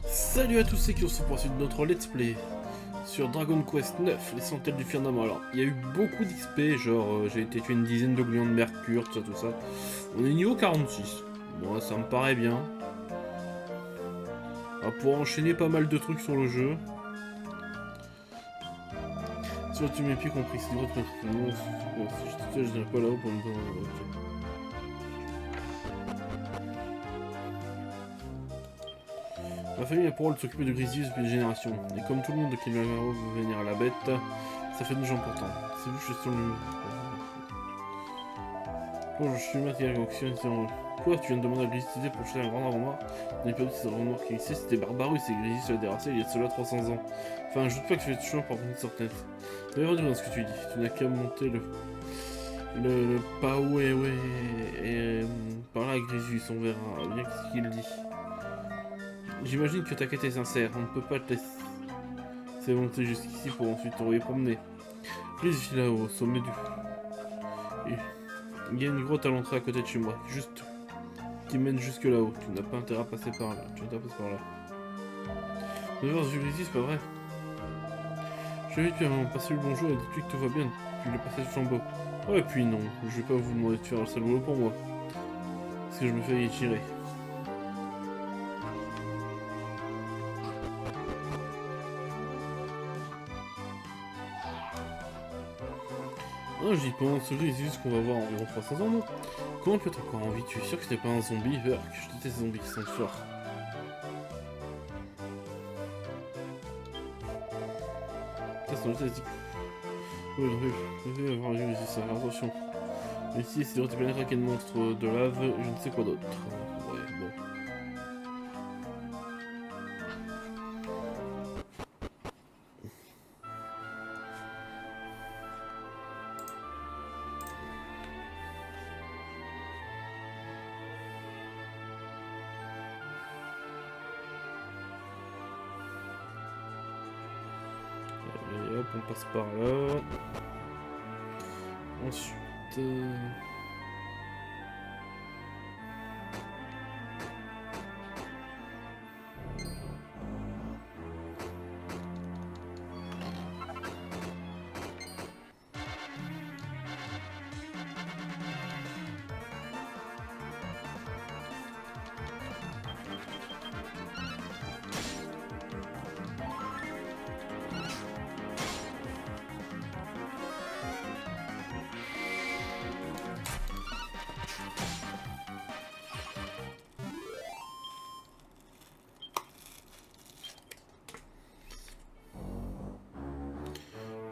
Salut à tous ceux qui ont poursuivi notre let's play sur Dragon Quest 9, les Sentinelles du Firmament. Alors, il y a eu beaucoup d'XP, genre j'ai été tuer une dizaine de glands de mercure, tout ça. On est niveau 46. Bon, ça me paraît bien. On va pouvoir enchaîner pas mal de trucs sur le jeu. Sur tu m'es plus compris, c'est votre non, si je dirais pas là-haut pour me dire. Ma famille a pour rôle de s'occuper de Grizzlies depuis des générations, et comme tout le monde qui veut venir à la bête, ça fait de gens pourtant. C'est vous, je suis sur le... Bon, je suis matériel en quoi, tu viens de demander à Grizzlies pour chercher un grand armoire? On n'a pas dit que c'est un grand armoire qui existait, c'était Barbarus et Grizzlies se l'a déraciné il y a de cela 300 ans. Enfin, je doute pas que tu fais toujours par une sorte tête. D'ailleurs, dis-moi ce que tu dis. Tu n'as qu'à monter le Paoué et par là, Grizzlies, on verra bien ce qu'il dit. J'imagine que ta quête est sincère, on ne peut pas te laisser monter jusqu'ici pour ensuite t'envoyer promener. Grizzly là-haut, au sommet du... Il y a une grotte à l'entrée à côté de chez moi, juste qui mène jusque là-haut. Tu n'as pas intérêt à passer par là. Tu n'as pas passer par là. Mais voir ce Grizzly, c'est pas vrai. Je vais vite passer le bonjour et dis-lui que tout va bien. Puis le passage flambeau. Oh, et puis non, je vais pas vous demander de faire le sale boulot pour moi. Parce que je me fais étirer. Ah, j'y pense, ce Grizzly qu'on va voir environ 300 ans, non? Comment peut-être encore en vie? Tu es sûr que c'était pas un zombie? Que je déteste ces zombies qui sont forts. Ça, c'est un test. Oui, avoir un Grizzly, ça, attention. Mais ici, c'est de planète avec un monstre de lave, je ne sais quoi d'autre. Ouais, bon. Et hop, on passe par là. Ensuite...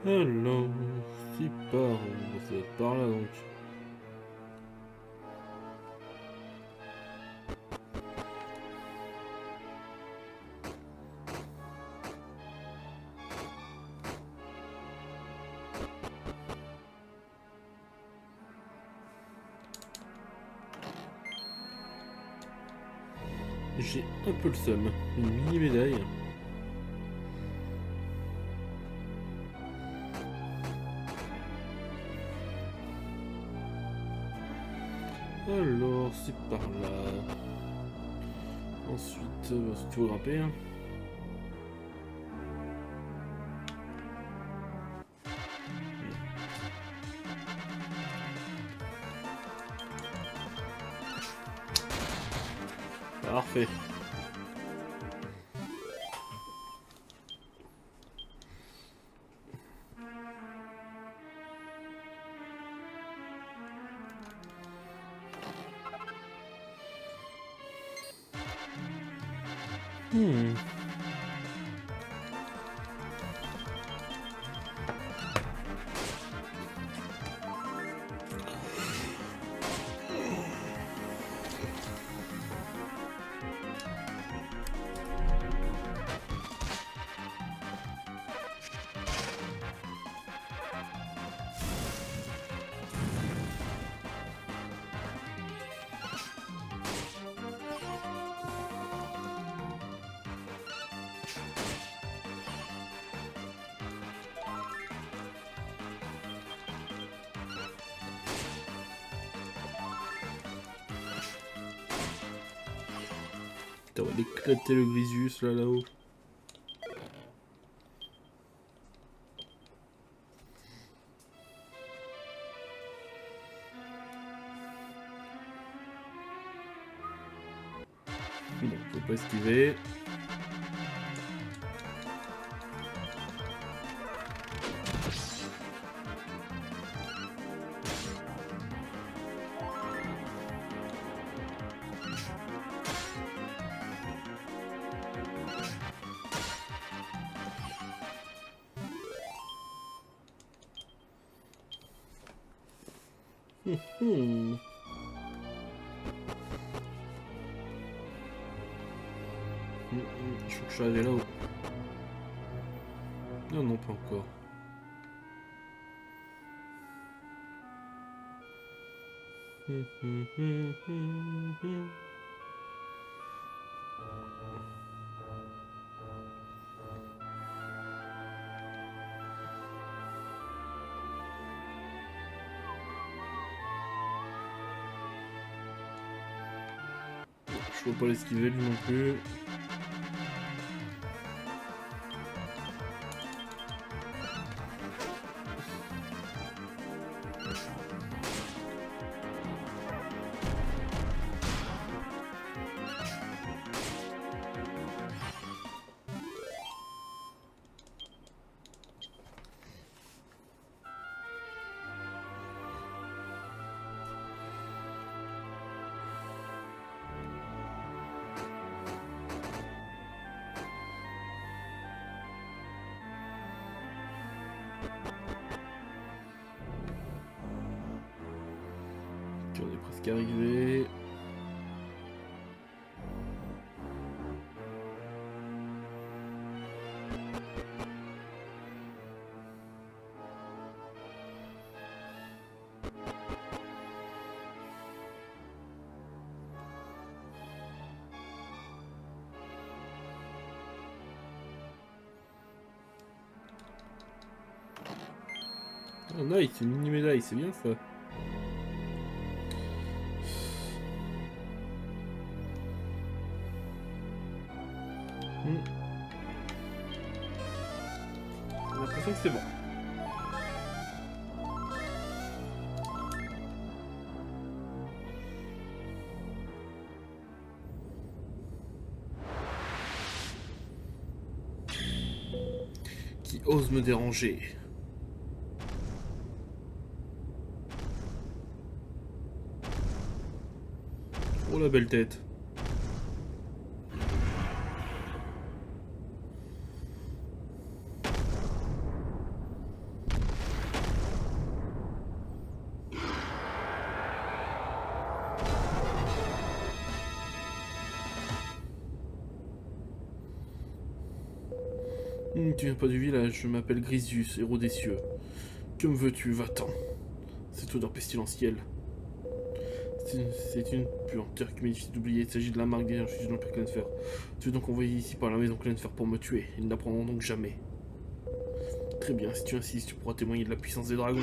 Alors, si par... ça va être par là donc. J'ai un peu le seum. Une mini médaille. Alors, c'est par là. Ensuite, il faut grimper. Hein. Parfait. Hmm. Putain, on va l'éclater le Grisius là-haut. Bon, faut pas esquiver. Je crois que je suis arrivé là-haut. Non, non, pas encore. Je peux pas l'esquiver lui non plus. On est presque arrivé. Oh nice, une mini médaille, c'est bien ça. J'ai l'impression que c'est bon. Qui ose me déranger? Oh la belle tête. Tu viens pas du village, je m'appelle Grisius, héros des cieux. Que me veux-tu? Va-t'en. Cette odeur pestilentielle. C'est une puanteur qui m'est difficile d'oublier. Il s'agit de la marque des infusions de l'Empire Clenfer. Tu es donc envoyé ici par la maison Clenfer pour me tuer. Ils ne l'apprendront donc jamais. Très bien, si tu insistes, tu pourras témoigner de la puissance des dragons.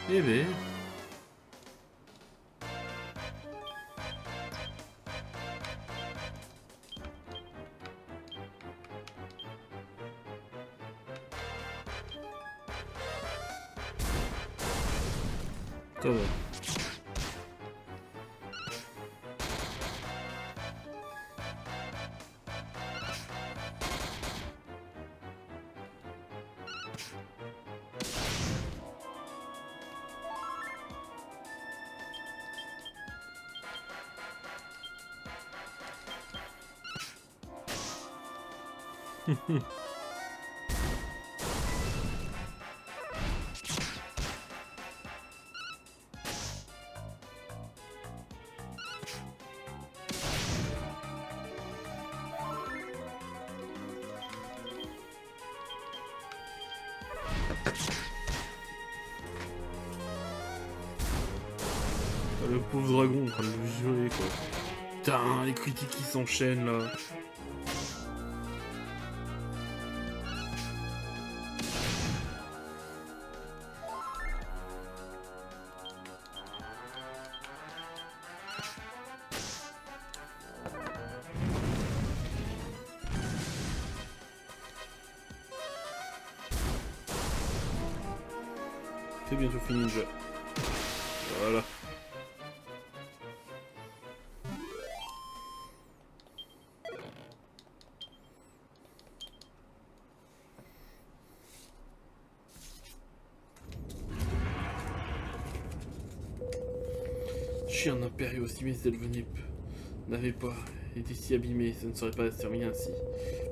Eh ben... Ça va. Le pauvre dragon en train de le violer quoi. Putain, les critiques qui s'enchaînent là. C'est bientôt fini le jeu. Voilà. Chien impériaux, si mes Elvenip n'avait pas été si abîmé, ça ne serait pas terminé ainsi.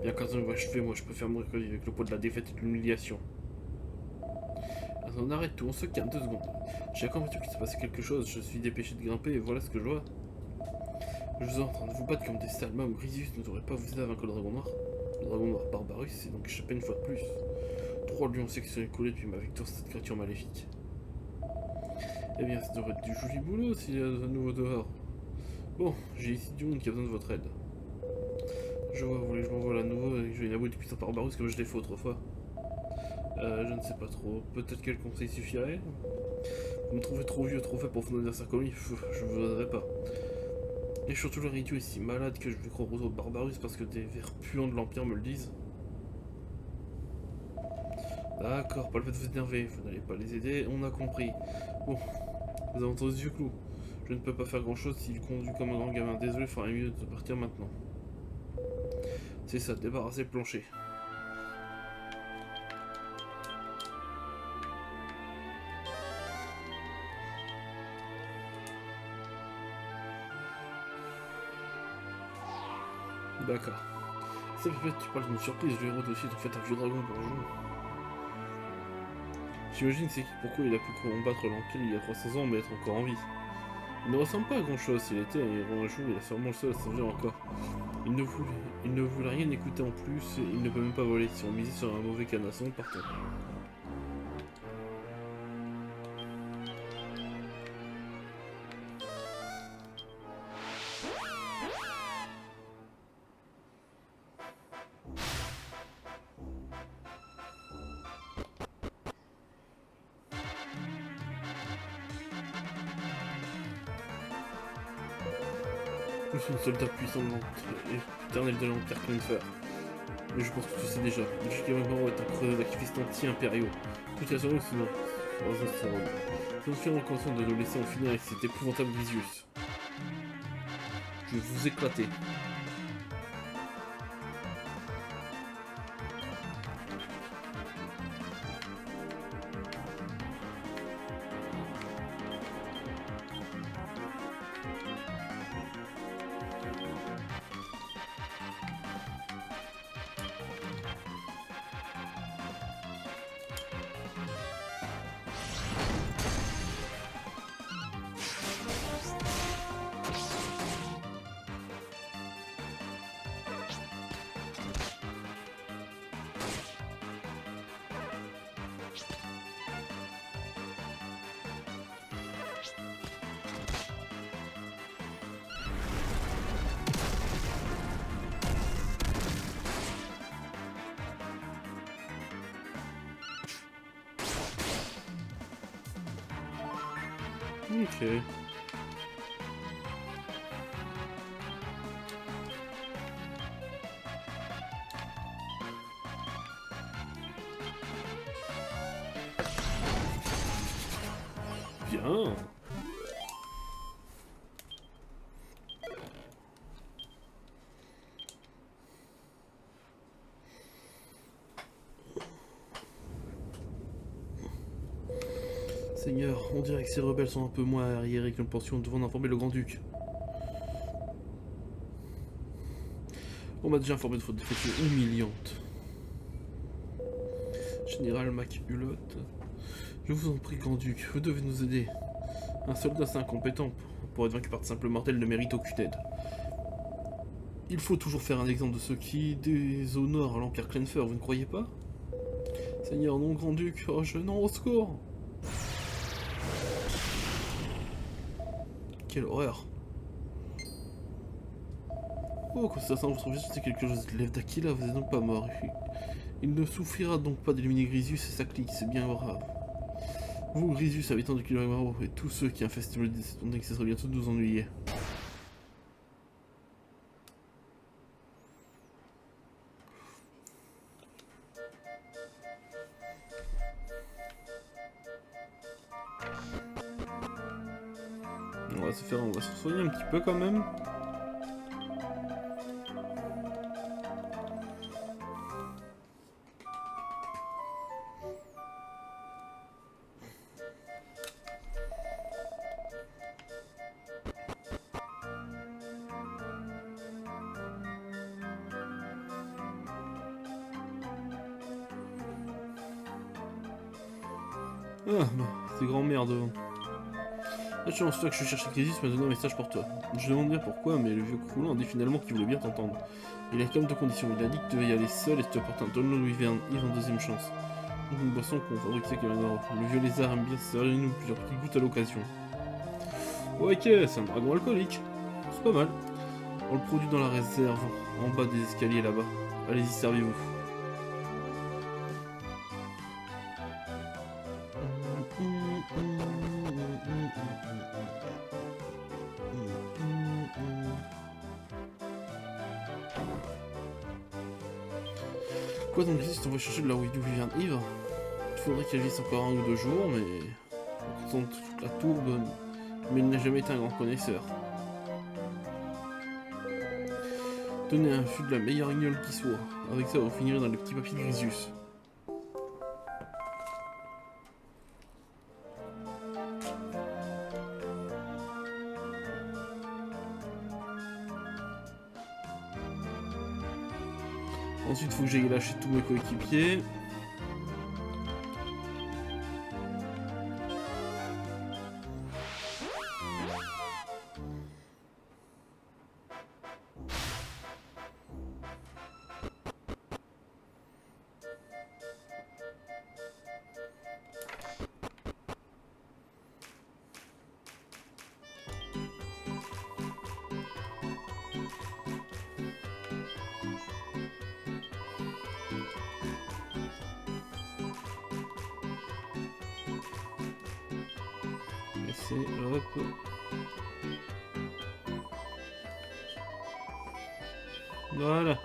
Bien quand on va achever, moi je préfère mourir avec le poids de la défaite et de l'humiliation. On arrête tout, on se calme 2 secondes. J'ai compris qu'il se passait quelque chose, je suis dépêché de grimper et voilà ce que je vois. Je vous en train de vous battre comme des salmas ou Grisius ne devrait pas vous aider à vaincre le dragon noir. Le dragon noir Barbarus s'est donc échappé une fois de plus. 3 lions sectionnés coulés depuis ma victoire sur cette créature maléfique. Eh bien, ça devrait être du joli boulot s'il y a de nouveau dehors. Bon, j'ai ici du monde qui a besoin de votre aide. Je vois, vous voulez que je m'envole à nouveau et que je vienne à bout du puissant Barbarus comme je l'ai fait autrefois. Je ne sais pas trop. Peut-être quel conseil suffirait. Vous me trouvez trop vieux, trop fait pour mon adversaire comme lui. Je vous aiderai pas. Et surtout leur idiot est si malade que je vais croire aux autres Barbarus parce que des vers puants de l'Empire me le disent. D'accord, pas le fait de vous énerver, vous n'allez pas les aider, on a compris. Bon, vous avez entendu ce vieux clou. Je ne peux pas faire grand chose s'il conduit comme un grand gamin. Désolé, il faudrait mieux de partir maintenant. C'est ça, débarrasser le plancher. D'accord. Ça peut-être tu parles d'une surprise, le héros aussi est en fait un vieux dragon pour vous. J'imagine c'est pourquoi il a pu combattre l'Empire il y a 300 ans mais être encore en vie. Il ne ressemble pas à grand chose, s'il était un héros un jour, il est sûrement le seul à s'en encore. Il ne voulait rien écouter en plus, il ne peut même pas voler. Si on misait sur un mauvais canasson, partons. Je suis une soldat puissant et éternel de l'Empire Clenfer. Mais je pense que tu sais déjà, J.K. Magmaro est un creux d'activistes anti-impériaux. Tout est sur nous sinon. Nous sommes conscients de nous laisser en finir avec cet épouvantable Grisius. Je vais vous éclater. Ok. Bien. Seigneur, on dirait que ces rebelles sont un peu moins arriérés que nous pensions, nous devons informer le Grand-Duc. On m'a déjà informé de votre défaite humiliante. Général MacHulot, je vous en prie, Grand-Duc, vous devez nous aider. Un soldat c'est incompétent pour être vaincu par de simples mortels ne mérite aucune aide. Il faut toujours faire un exemple de ceux qui déshonorent l'Empire Clenfer, vous ne croyez pas? Seigneur, non, Grand-Duc, oh je non, au secours! Quelle horreur! Oh, Constantin, vous trouvez que c'est quelque chose de l'élève d'Aquila, vous êtes donc pas mort. Il ne souffrira donc pas d'éliminer Grisius et sa clique, c'est bien grave. Vous, Grisius, habitant de Kilomaro, et tous ceux qui infestent le dé, on dit que ce serait bientôt de nous ennuyer. On va se soigner un petit peu quand même. Ah, bah, c'est grand merde. Là, tu que je cherchais Crisis m'a donné un message pour toi. Je demandais pourquoi, mais le vieux croulant a dit finalement qu'il voulait bien t'entendre. Il a quand même deux conditions. Il a dit que tu devais y aller seul et tu apportes un tonneau de Ivern en deuxième chance. Donc une boisson qu'on fabrique que le vieux lézard aime bien se servir nous plusieurs petites gouttes à l'occasion. Ok, c'est un dragon alcoolique. C'est pas mal. On le produit dans la réserve, en bas des escaliers là-bas. Allez-y, servez-vous. Quoi donc ici, on va chercher de là où il vient ivre. Il faudrait qu'elle visse encore 1 ou 2 jours, mais... On sent toute la tourbe, mais il n'a jamais été un grand connaisseur. Tenez un fût de la meilleure ignole qui soit. Avec ça, on finirait dans les petits papiers de Grisius. Ensuite, il faut que j'aille lâcher tous mes coéquipiers. Hop. Voilà.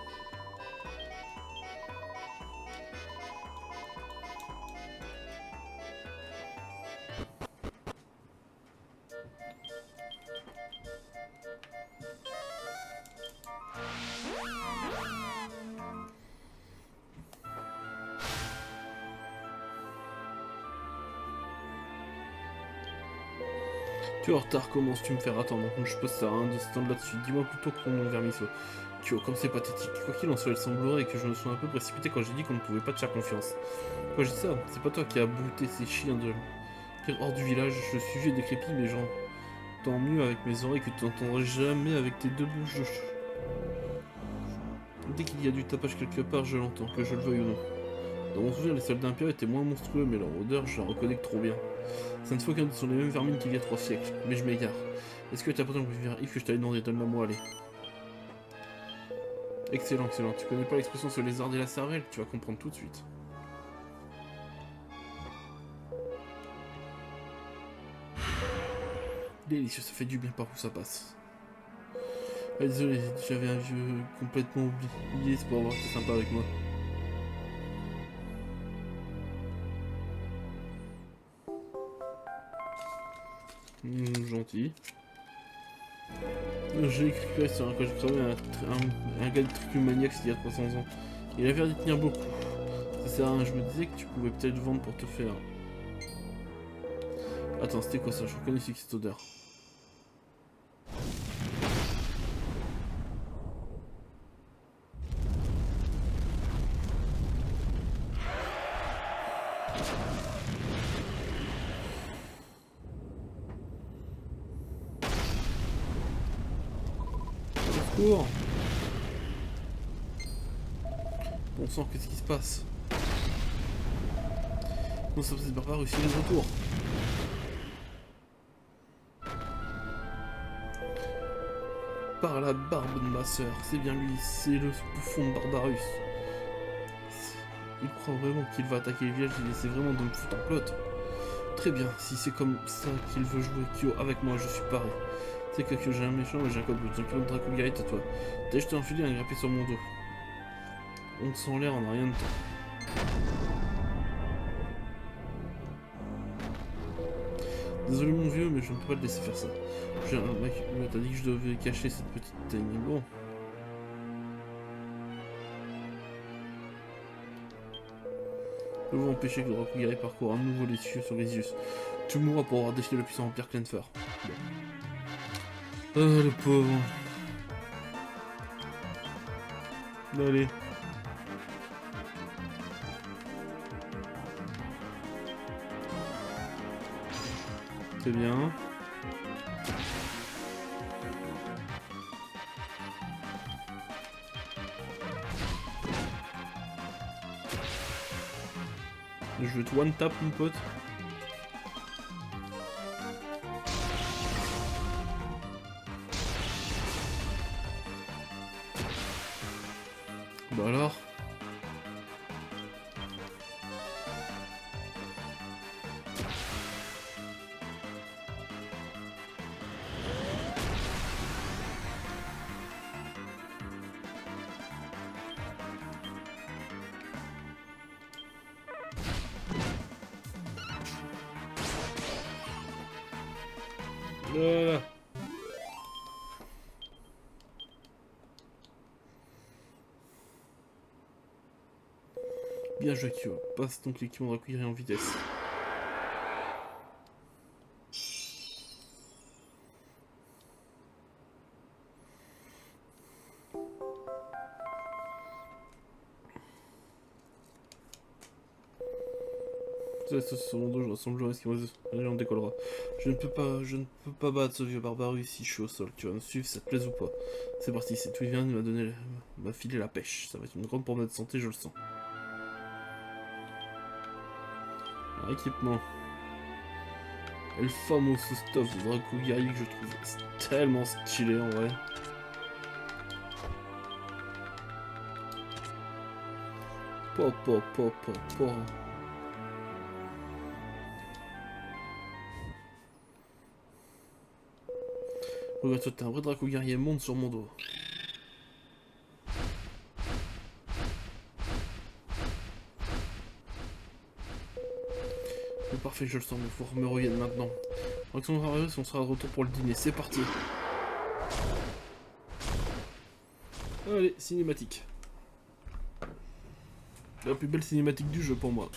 Tu es en retard, commence tu me faire attendre. Je peux ça hein, de stand là-dessus. Dis-moi plutôt que ton nom vermisseau. Tu vois, comme c'est pathétique. Quoi qu'il en soit, il semblerait que je me sois un peu précipité quand j'ai dit qu'on ne pouvait pas te faire confiance. Quand je dis ça, c'est pas toi qui as bouté ces chiens de... hors du village. Je suis vieux et décrépit, mais j'entends mieux avec mes oreilles que tu n'entendrais jamais avec tes deux bouches. Dès qu'il y a du tapage quelque part, je l'entends, que je le veuille ou non. Dans mon souvenir, les soldats impériaux étaient moins monstrueux, mais leur odeur, je la reconnais que trop bien. Ça ne se voit sont les mêmes vermines qu'il y a 3 siècles, mais je m'égare. Est-ce que tu as pas plus vers Yves que je t'avais demandé? Donne-la-moi, allez. Excellent, excellent. Tu connais pas l'expression se lézarder la cervelle? Tu vas comprendre tout de suite. Délicieux, ça fait du bien par où ça passe. Ah, désolé, j'avais un vieux complètement oublié, c'est pour avoir été sympa avec moi. Gentil. J'ai écrit sur quand j'ai trouvé un gars de Tricumaniax il y a 300 ans. Il avait l'air d'y tenir beaucoup. Ça sert à rien, je me disais que tu pouvais peut-être vendre pour te faire. Attends, c'était quoi ça? Je reconnais cette odeur. Bon sang, qu'est-ce qui se passe? Non, ça c'est barbare, réussi le retour. Par la barbe de ma sœur, c'est bien lui, c'est le bouffon de Barbarus. Il croit vraiment qu'il va attaquer le village, il essaie vraiment de me foutre en pelote. Très bien, si c'est comme ça qu'il veut jouer Kyo avec moi, je suis paré. C'est que j'ai un méchant et j'ai un code bleu. Donc l'autre Dracoulgarite à toi. T'as juste enfilé un grimpé sur mon dos. On te sent l'air en a rien de temps. Désolé mon vieux, mais je ne peux pas le laisser faire ça. J'ai un mec m'a dit que je devais cacher cette petite teigne. Bon. Nous devons empêcher que le Rakugari parcourt un nouveau les cieux sur Grisius. Tu mourras pour avoir défié le puissant empire Clenfer. Bon. Ah, le pauvre. Allez. C'est bien. Je vais te one tap mon pote. Bah alors. Voilà. Bien joué Kyo. Passe donc l'équipement de Rakugari en vitesse. Ça, sur mon dos, je ressemble à ce qui allez, on décollera. Je ne peux pas battre ce vieux barbaru ici, je suis au sol. Tu vas me suivre, ça te plaise ou pas? C'est parti, c'est Twivien, il m'a filé la pêche. Ça va être une grande promenade de santé, je le sens. Alors, équipement. Et le fameux stuff de Rakugari que je trouve tellement stylé en vrai. Po. Regarde-toi, t'es un vrai Rakugari et monte sur mon dos. C'est parfait, je le sens, mes forces me reviennent maintenant. On sera de retour pour le dîner, c'est parti. Allez, cinématique. La plus belle cinématique du jeu pour moi.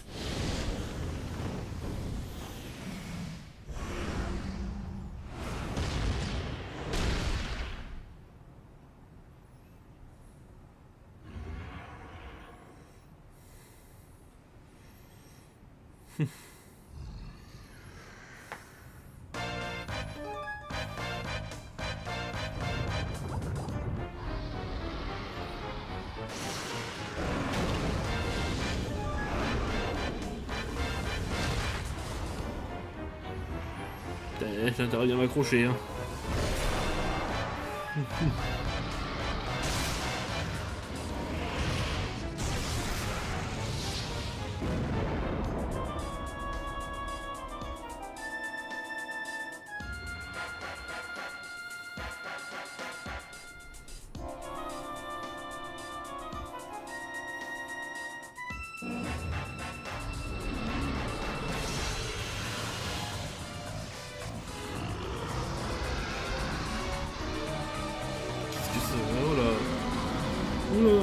J'ai intérêt à m'accrocher, hein. Qu'est-ce que c'est? Oh là. Oula.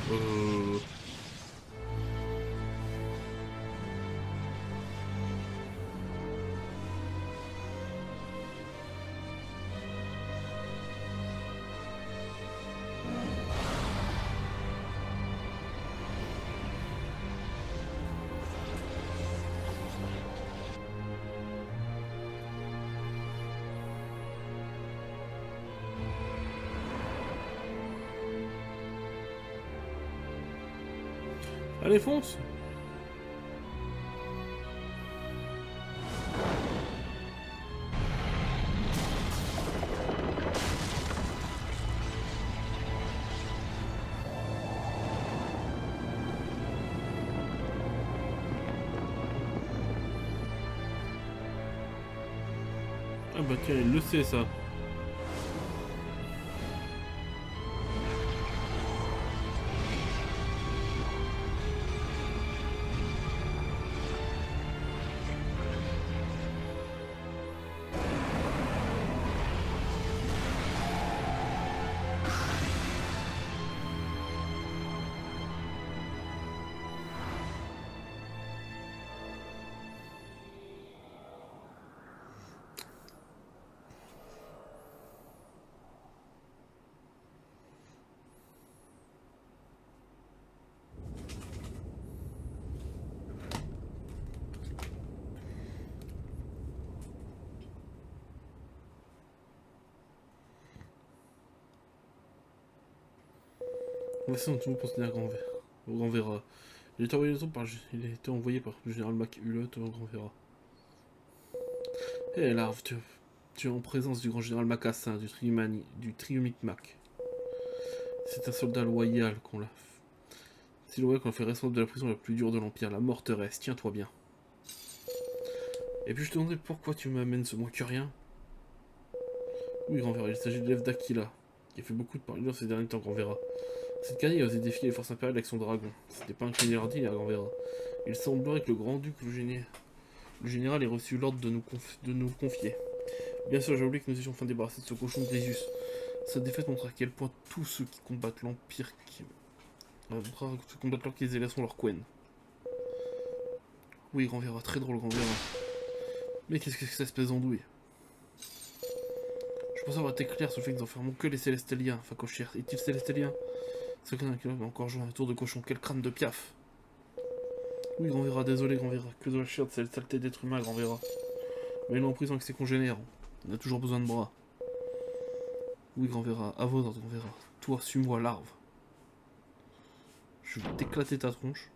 Euh... Allez, fonce! Ah bah tiens, il le sait ça. Voici un tout pour tenir au grand Vera. Il a été envoyé par le général Mac Hulot au grand Vera. Hé Larve, tu es en présence du grand général Macassin, du Triumite Mac. C'est un soldat loyal qu'on l'a. C'est loyal qu'on l'a fait responsable de la prison la plus dure de l'Empire, la morteresse. Tiens-toi bien. Et puis je te demandais pourquoi tu m'amènes ce moins que rien. Oui, grand Vera, il s'agit de l'Ève d'Aquila, qui a fait beaucoup de parler ces derniers temps, grand Vera. Cette canille a osé défier les forces impériales avec son dragon. C'était pas un criminel à grand Vera. Il semblerait que le grand-duc, le général, ait reçu l'ordre de nous le confier. Bien sûr, j'ai oublié que nous étions enfin débarrassés de ce cochon de Grisus. Sa défaite montre à quel point tous ceux qui combattent l'Empire qui sont leur quen. Oui, grand Vera, très drôle, grand Vera. Mais qu'est-ce que c'est cette espèce d'andouille? Je pense avoir été clair sur le fait que nous enfermons que les Célesteliens. Enfin, cochère, est-il Célestelien? C'est qu'un m'a encore joué un tour de cochon, quel crâne de piaf! Oui, grand Vera, désolé, grand Vera, que dois-je faire de cette saleté d'être humain, grand Vera? Mais il est en prison avec ses congénères, on a toujours besoin de bras. Oui, grand Vera, à vos ordres, grand Vera. Toi, suis-moi, larve. Je vais t'éclater ta tronche.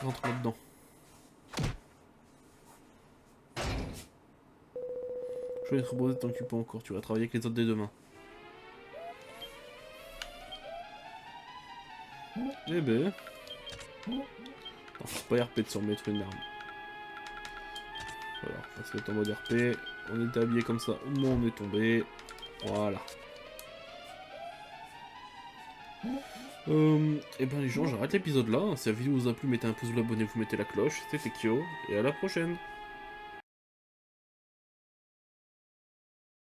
Rentre là-dedans. Je vais te reposer tant que tu peux encore, tu vas travailler avec les autres dès demain. Eh ben... Non, c'est pas RP de se remettre une arme. Voilà, on va se mettre en mode RP. On était habillé comme ça, au moment où on est tombé. Voilà. Et ben les gens, j'arrête l'épisode là. Si la vidéo vous a plu, mettez un pouce bleu, abonnez-vous, mettez la cloche. C'était Kyo, et à la prochaine.